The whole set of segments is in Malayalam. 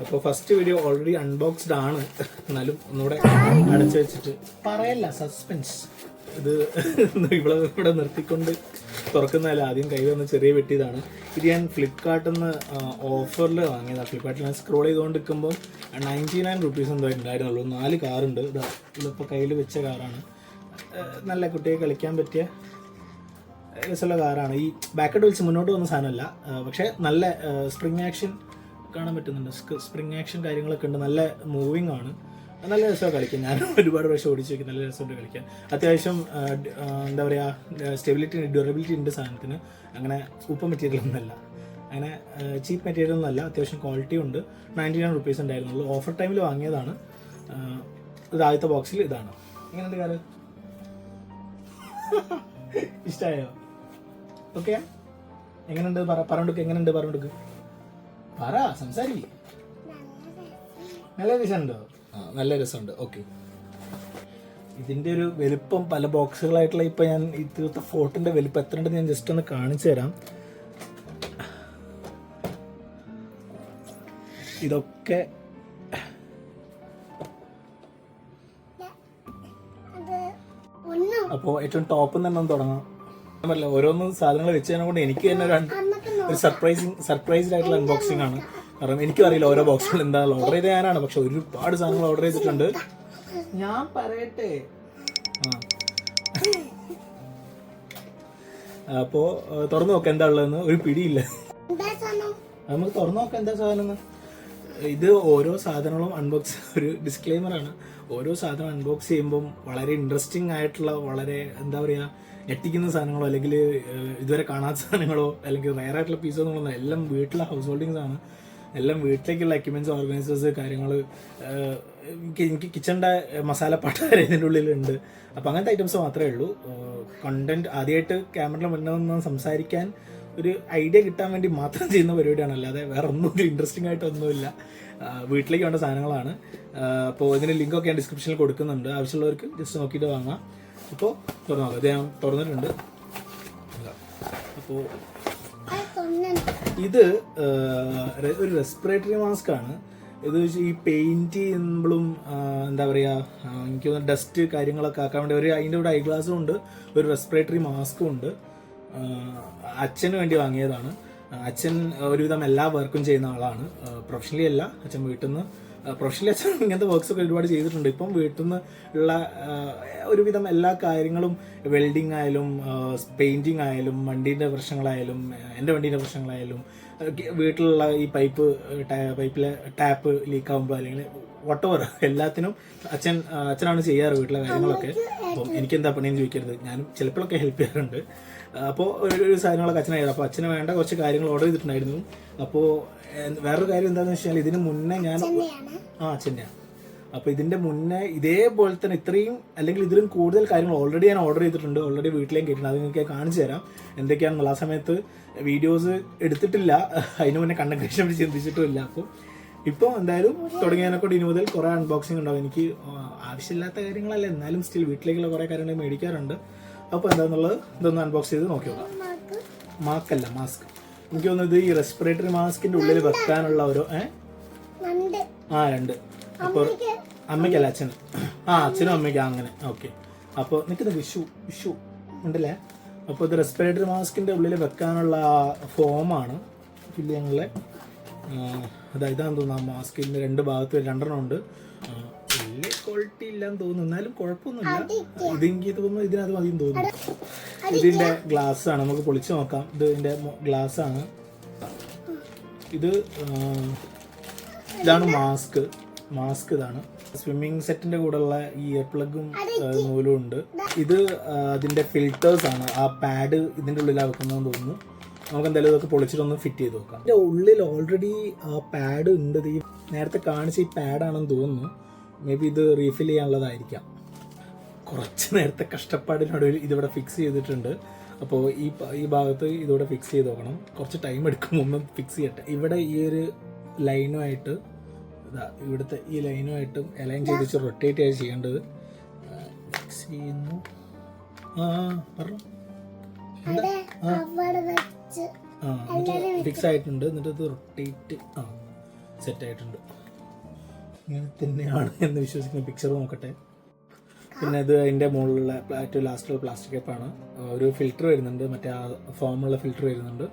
അപ്പോൾ ഫസ്റ്റ് വീഡിയോ ഓൾറെഡി അൺബോക്സ്ഡ് ആണ്, എന്നാലും ഒന്നുകൂടെ അടച്ചു വെച്ചിട്ട് പറയല്ല, സസ്പെൻസ്. ഇത് ഇവിടെ നിർത്തിക്കൊണ്ട് തുറക്കുന്നതല്ല, ആദ്യം കൈ വന്ന് ചെറിയ വെട്ടിയതാണ്. ഇത് ഞാൻ ഫ്ലിപ്കാർട്ടിൽ നിന്ന് ഓഫറിൽ വാങ്ങിയതാണ്. ഫ്ലിപ്കാർട്ടിൽ ഞാൻ സ്ക്രോൾ ചെയ്തുകൊണ്ട് നിൽക്കുമ്പോൾ 99 റുപ്പീസ് എന്തോ ഉണ്ടായിരുന്നുള്ളൂ. 4 കാറുണ്ട്. ഇതിപ്പോൾ കയ്യിൽ വെച്ച കാറാണ്. നല്ല കുട്ടിയെ കളിക്കാൻ പറ്റിയ രസമുള്ള കാറാണ്. ഈ ബാക്കറ്റ് വലിച്ച് മുന്നോട്ട് പോകുന്ന സാധനമല്ല, പക്ഷേ നല്ല സ്പ്രിങ് ആക്ഷൻ കാണാൻ പറ്റുന്നുണ്ട്. സ്പ്രിങ് ആക്ഷൻ കാര്യങ്ങളൊക്കെ ഉണ്ട്. നല്ല മൂവിങ് ആണ്. നല്ല രസമാണ് കളിക്കാൻ. ഞാൻ ഒരുപാട് പ്രാവശ്യം ഓടിച്ച് വയ്ക്കും. നല്ല രസമുണ്ട് കളിക്കാൻ. അത്യാവശ്യം എന്താ പറയുക, ഡ്യൂറബിലിറ്റി ഉണ്ട് സാധനത്തിന്. അങ്ങനെ സൂപ്പർ മെറ്റീരിയൽ ഒന്നുമല്ല, അങ്ങനെ ചീപ്പ് മെറ്റീരിയൽ ഒന്നുമല്ല. അത്യാവശ്യം ക്വാളിറ്റി ഉണ്ട്. 99 റുപ്പീസ് ഉണ്ടായിരുന്നുള്ളൂ. ഓഫർ ടൈമിൽ വാങ്ങിയതാണ്. ഇത് ആദ്യത്തെ ബോക്സിൽ ഇതാണ്. എങ്ങനെയുണ്ട് കാറ്? ഇഷ്ടമായോ? ഓക്കെ, എങ്ങനെയുണ്ട് പറഞ്ഞോടുക്ക്? എങ്ങനെയുണ്ട് പറഞ്ഞോടുക്ക്? പറ, സംസാരിക്കും. നല്ല രസമുണ്ടോ? നല്ല രസമുണ്ട്. ഓക്കെ, ഇതിൻ്റെ ഒരു വലുപ്പം പല ബോക്സുകളായിട്ടുള്ള, ഇപ്പം ഞാൻ ഇതിലത്തെ ഫോട്ടോൻ്റെ വലുപ്പം എത്ര ഉണ്ടെന്ന് ഞാൻ ജസ്റ്റ് ഒന്ന് കാണിച്ചു തരാം. ഇതൊക്കെ അപ്പോൾ ഏറ്റവും ടോപ്പിൽ നിന്ന് തന്നെ തുടങ്ങാം. പറ്റില്ല, ഓരോന്ന് സാധനങ്ങൾ വെച്ച് തന്നെ കൊണ്ട് എനിക്ക് തന്നെ ഒരു സർപ്രൈസ്ഡ് ആയിട്ടുള്ള അൺബോക്സിംഗ് ആണ്. കാരണം എനിക്കും അറിയില്ല ഓരോ ബോക്സുകൾ എന്താണല്ലോ. ഓർഡർ ചെയ്ത് ഞാനാണ്, പക്ഷെ ഒരുപാട് സാധനങ്ങൾ ഓർഡർ ചെയ്തിട്ടുണ്ട്. ഞാൻ പറയട്ടെ, അപ്പോ തുറന്നു നോക്കാം എന്താ ഉള്ളതെന്ന്. ഒരു പിടിയില്ല. നമുക്ക് തുറന്നു നോക്കാം എന്താ സാധനം. ഇത് ഓരോ സാധനങ്ങളും അൺബോക്സ്, ഒരു ഡിസ്ക്ലെയിമറാണ്. ഓരോ സാധനം അൺബോക്സ് ചെയ്യുമ്പം വളരെ ഇൻട്രസ്റ്റിംഗ് ആയിട്ടുള്ള, വളരെ എന്താ പറയുക, ഞെട്ടിക്കുന്ന സാധനങ്ങളോ അല്ലെങ്കിൽ ഇതുവരെ കാണാത്ത സാധനങ്ങളോ അല്ലെങ്കിൽ റയർ ആയിട്ടുള്ള പീസൊന്നും എല്ലാം വീട്ടിലെ ഹൗസ് ഹോൾഡിങ്സ് ആണ്. എല്ലാം വീട്ടിലേക്കുള്ള എക്യുപ്മെൻറ്റ്സ്, ഓർഗനൈസേഴ്സ്, കാര്യങ്ങൾ. എനിക്ക് കിച്ചണിൻ്റെ മസാലപ്പാട്ട് വരെ ഇതിൻ്റെ ഉള്ളിലുണ്ട്. അപ്പോൾ അങ്ങനത്തെ ഐറ്റംസ് മാത്രമേ ഉള്ളൂ. കണ്ടന്റ് ആദ്യമായിട്ട് ക്യാമറയുടെ മുന്നിൽ നിന്ന് സംസാരിക്കാൻ ഒരു ഐഡിയ കിട്ടാൻ വേണ്ടി മാത്രം ചെയ്യുന്ന പരിപാടിയാണ്, അല്ലാതെ വേറെ ഒന്നും ഇൻട്രസ്റ്റിംഗ് ആയിട്ടൊന്നുമില്ല. വീട്ടിലേക്ക് വേണ്ട സാധനങ്ങളാണ്. അപ്പോൾ ഇതിൻ്റെ ലിങ്കൊക്കെ ഞാൻ ഡിസ്ക്രിപ്ഷനിൽ കൊടുക്കുന്നുണ്ട്. ആവശ്യമുള്ളവർക്ക് ജസ്റ്റ് നോക്കിയിട്ട് വാങ്ങാം. അപ്പോൾ തുറന്നു നോക്കാം. ഇത് ഞാൻ തുറന്നിട്ടുണ്ട്. അപ്പോൾ ഇത് ഒരു റെസ്പിറേറ്ററി മാസ്ക് ആണ്. ഇത് ഈ പെയിൻറ്റ് ചെയ്യുമ്പോഴും എന്താ പറയുക, എനിക്ക് തോന്നുന്നു ഡസ്റ്റ് കാര്യങ്ങളൊക്കെ ആക്കാൻ വേണ്ടി അതിൻ്റെ കൂടെ ഐ ഗ്ലാസും ഉണ്ട്, ഒരു റെസ്പിറേറ്ററി മാസ്കും ഉണ്ട്. അച്ഛന് വേണ്ടി വാങ്ങിയതാണ്. അച്ഛൻ ഒരുവിധം എല്ലാ വർക്കും ചെയ്യുന്ന ആളാണ്. പ്രൊഫഷണലി അല്ല, അച്ഛൻ വീട്ടിൽ നിന്ന്. പ്രൊഫഷണലി അച്ഛൻ ഇങ്ങനത്തെ വർക്ക്സൊക്കെ ഒരുപാട് ചെയ്തിട്ടുണ്ട്. ഇപ്പം വീട്ടിൽ നിന്ന് ഉള്ള ഒരുവിധം എല്ലാ കാര്യങ്ങളും, വെൽഡിങ് ആയാലും പെയിൻറ്റിങ് ആയാലും വണ്ടീൻ്റെ പ്രശ്നങ്ങളായാലും എൻ്റെ വണ്ടീൻ്റെ പ്രശ്നങ്ങളായാലും വീട്ടിലുള്ള ഈ പൈപ്പിലെ ടാപ്പ് ലീക്കാവുമ്പോൾ അല്ലെങ്കിൽ വട്ടോവർ എല്ലാത്തിനും അച്ഛനാണ് ചെയ്യാറ് വീട്ടിലെ കാര്യങ്ങളൊക്കെ. അപ്പം എനിക്കെന്താ പണിയെന്ന് ചോദിക്കരുത്, ഞാനും ചിലപ്പോഴൊക്കെ ഹെൽപ്പ് ചെയ്യാറുണ്ട്. അപ്പോൾ ഒരു സാധനങ്ങളൊക്കെ അച്ഛനായിരുന്നു. അപ്പോൾ അച്ഛന് വേണ്ട കുറച്ച് കാര്യങ്ങൾ ഓർഡർ ചെയ്തിട്ടുണ്ടായിരുന്നു. അപ്പോൾ വേറൊരു കാര്യം എന്താണെന്ന് വെച്ചാൽ, ഇതിന് മുന്നേ ഞാൻ ചെന്നൈയാണ്. അപ്പോൾ ഇതിൻ്റെ മുന്നേ ഇതേപോലെ തന്നെ ഇത്രയും അല്ലെങ്കിൽ ഇതിലും കൂടുതൽ കാര്യങ്ങൾ ഓൾറെഡി ഞാൻ ഓർഡർ ചെയ്തിട്ടുണ്ട്. ഓൾറെഡി വീട്ടിലേക്ക് കേട്ടിട്ടുണ്ട്. അത് നിങ്ങൾക്ക് കാണിച്ചു തരാം എന്തൊക്കെയാണെന്നുള്ള. ആ സമയത്ത് വീഡിയോസ് എടുത്തിട്ടില്ല, അതിന് മുന്നേ കണ്ടന്റ് ക്രിയേഷൻ പറ്റി ചിന്തിച്ചിട്ടുമില്ല. അപ്പോൾ ഇപ്പോൾ എന്തായാലും തുടങ്ങിയതിനെക്കൊണ്ട് ഇനി മുതൽ കുറേ അൺബോക്സിംഗ് ഉണ്ടാവും. എനിക്ക് ആവശ്യമില്ലാത്ത കാര്യങ്ങളല്ല, എന്നാലും സ്റ്റിൽ വീട്ടിലേക്കുള്ള കുറേ കാര്യങ്ങൾ മേടിക്കാറുണ്ട്. അപ്പോൾ എന്താണെന്നുള്ളത് ഇതൊന്ന് അൺബോക്സ് ചെയ്ത് നോക്കി നോക്കാം. മാസ്ക് എനിക്ക് തോന്നുന്നത് ഈ റെസ്പിറേറ്ററി മാസ്കിന്റെ ഉള്ളിൽ വെക്കാനുള്ള ഓരോ രണ്ട്. അപ്പോൾ അമ്മയ്ക്കല്ല, അച്ഛന്. അച്ഛനും അമ്മയ്ക്ക് അങ്ങനെ. ഓക്കെ, അപ്പോൾ നിൽക്കുന്ന വിഷു ഉണ്ടല്ലേ. അപ്പോൾ ഇത് റെസ്പിറേറ്ററി മാസ്കിന്റെ ഉള്ളിൽ വെക്കാനുള്ള ഫോമാണ് ഞങ്ങളെ. ഇതാണെന്ന് തോന്നുന്നു. ആ മാസ്കിന്റെ രണ്ട് ഭാഗത്ത് 2 ഉണ്ട്. വലിയ ക്വാളിറ്റി ഇല്ലാന്ന് തോന്നുന്നു, എന്നാലും കുഴപ്പമൊന്നുമില്ല. ഇതെനിക്ക് തോന്നുന്നു ഇതിനകത്ത് മതിയെന്ന് തോന്നുന്നു. ഇതിന്റെ ഗ്ലാസ് ആണ്, നമുക്ക് പൊളിച്ചു നോക്കാം. ഇത് ഇതിന്റെ ഗ്ലാസ് ആണ്. ഇതാണ് മാസ്ക് ഇതാണ്. സ്വിമ്മിങ് സെറ്റിന്റെ കൂടെയുള്ള ഈ ഇയർ പ്ലഗും നൂലും ഉണ്ട്. ഇത് അതിന്റെ ഫിൽറ്റേഴ്സ് ആണ്. ആ പാഡ് ഇതിന്റെ ഉള്ളിലാണ് വെക്കുന്നതെന്ന് തോന്നുന്നു. നമുക്ക് എന്തായാലും ഇതൊക്കെ പൊളിച്ചിട്ടൊന്ന് ഫിറ്റ് ചെയ്ത് നോക്കാം. ഇതിന്റെ ഉള്ളിൽ ഓൾറെഡി പാഡ് ഉണ്ട്. ഈ നേരത്തെ കാണിച്ച ഈ പാഡാണെന്ന് തോന്നുന്നു. മേ ബി ഇത് റീഫിൽ ചെയ്യാനുള്ളതായിരിക്കാം. കുറച്ച് നേരത്തെ കഷ്ടപ്പാടിനൊടുവിൽ ഇതിവിടെ ഫിക്സ് ചെയ്തിട്ടുണ്ട്. അപ്പോൾ ഈ ഭാഗത്ത് ഇതിവിടെ ഫിക്സ് ചെയ്ത് നോക്കണം. കുറച്ച് ടൈം എടുക്കും ഒന്ന് ഫിക്സ് ചെയ്യട്ടെ. ഇവിടെ ഈ ഒരു ലൈനുമായിട്ട് ഇവിടുത്തെ ഈ ലൈനുമായിട്ടും അലൈൻ ചെയ്ത് വെച്ച് റൊട്ടേറ്റ് ആയി ചെയ്യേണ്ടത്. ഫിക്സ് ചെയ്യുന്നു. പറഞ്ഞു ഫിക്സ് ആയിട്ടുണ്ട്. എന്നിട്ട് ഇത് റൊട്ടേറ്റ് സെറ്റായിട്ടുണ്ട്. ഇങ്ങനെ തന്നെയാണ് എന്ന് വിശ്വസിക്കുന്ന പിക്ചർ നോക്കട്ടെ. പിന്നെ ഇത് അതിൻ്റെ മുകളിലുള്ള ഏറ്റവും ലാസ്റ്റുള്ള പ്ലാസ്റ്റിക് കപ്പാണ്. ഒരു ഫിൽറ്റർ വരുന്നുണ്ട്, മറ്റേ ആ ഫോമുള്ള ഫിൽറ്റർ വരുന്നുണ്ട്.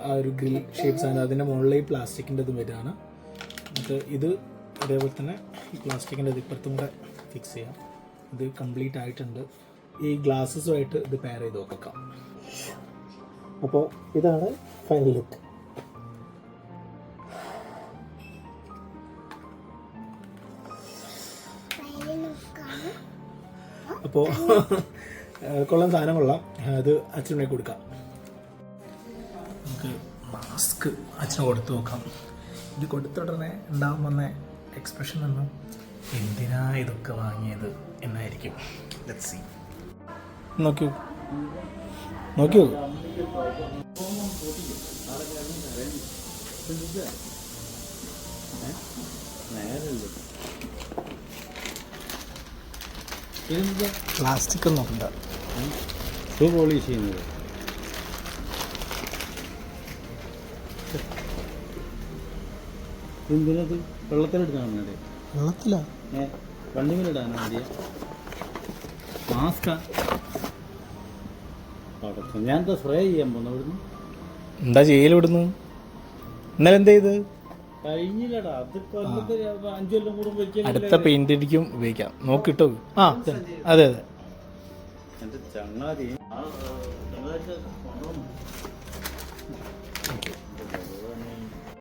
ആ ഒരു ഗ്രിൽ ഷേപ്സ് ആണ്. അതിൻ്റെ മുകളിൽ ഈ പ്ലാസ്റ്റിക്കിൻ്റെ ഇതും വരുന്നതാണ്. എന്നിട്ട് ഇത് അതേപോലെ തന്നെ ഈ പ്ലാസ്റ്റിക്കിൻ്റെ ഇത് ഇപ്പുറത്തും കൂടെ ഫിക്സ് ചെയ്യാം. ഇത് കംപ്ലീറ്റ് ആയിട്ടുണ്ട്. ഈ ഗ്ലാസ്സസുമായിട്ട് ഇത് പെയർ ചെയ്ത് നോക്കാം. അപ്പോൾ ഇതാണ് ഫൈനൽ ലുക്ക്. അപ്പോൾ കൊള്ളാം, സാധനം കൊള്ളാം. അത് അച്ഛനെ കൊടുക്കാം. നമുക്ക് മാസ്ക് അച്ഛനെ കൊടുത്തു നോക്കാം. ഇത് കൊടുത്ത ഉടനെ ഉണ്ടാകാൻ വന്ന എക്സ്പ്രഷൻ ഒന്നും എന്തിനാ ഇതൊക്കെ വാങ്ങിയത് എന്നായിരിക്കും. Let's see. നോക്കൂ നോക്കൂ. പ്ലാസ്റ്റിക് ഒന്നും നോക്കണ്ട. പോളിഷ് ചെയ്യുന്നത് എന്തിനത് വെള്ളത്തിലിടാൻ വേണ്ടി? വെള്ളത്തിലാ വണ്ടിമിലിടാൻ വേണ്ടിയ മാസ്കാ? ഞാൻ എന്താ സ്പ്രേ ചെയ്യാൻ പോകുന്നു ഇവിടുന്ന്? എന്താ ചെയ്യലിവിടുന്ന്? ഇന്നലെ എന്താ ചെയ്ത്? കഴിഞ്ഞില്ലടാ, അത് കൊല്ലത്ത് 5 കൊല്ലം കൂടുമ്പോൾ അടുത്ത പെയിന്റ് അടിക്കും ഉപയോഗിക്കാം. നോക്കിട്ടോ. ആ അതെ അതെ. എന്റെ ചങ്ങാതി